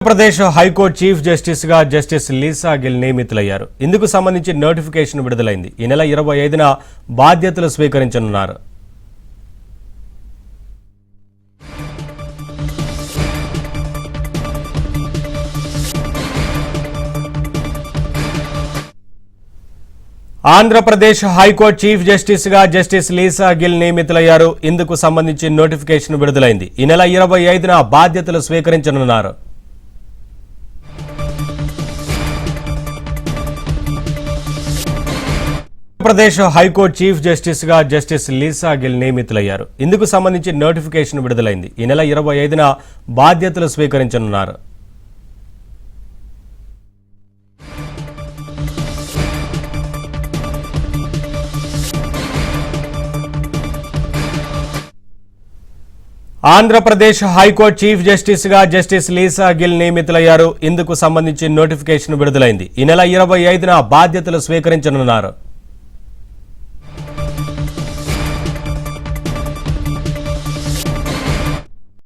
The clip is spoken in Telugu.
ఆంధ్రప్రదేశ్ హైకోర్టు చీఫ్ జస్టిస్ గా జస్టిస్ లీసా గిల్ నియమితులయ్యారు. ఇందుకు సంబంధించి నోటిఫికేషన్ విడుదలైంది. ఈ నెల 25న బాధ్యతలు స్వీకరించనున్నారు. ఆంధ్రప్రదేశ్ హైకోర్టు చీఫ్ జస్టిస్ గా జస్టిస్ లీసా గిల్ నియమితులయ్యారు. ఇందుకు సంబంధించి నోటిఫికేషన్ విడుదలైంది. ఈ నెల 25న బాధ్యతలు స్వీకరించనున్నారు. ఆంధ్రప్రదేశ్ హైకోర్టు చీఫ్ జస్టిస్ గా జస్టిస్ లీసా గిల్ నియమితులయ్యారు. ఇందుకు సంబంధించి నోటిఫికేషన్ విడుదలైంది. ఈ నెల 25న బాధ్యతలు స్వీకరించనున్నారు. ఆంధ్రప్రదేశ్ హైకోర్టు చీఫ్ జస్టిస్ గా జస్టిస్ లీసా గిల్ నియమితులయ్యారు. ఇందుకు సంబంధించి నోటిఫికేషన్ విడుదలైంది. ఈ నెల 25న బాధ్యతలు స్వీకరించనున్నారు.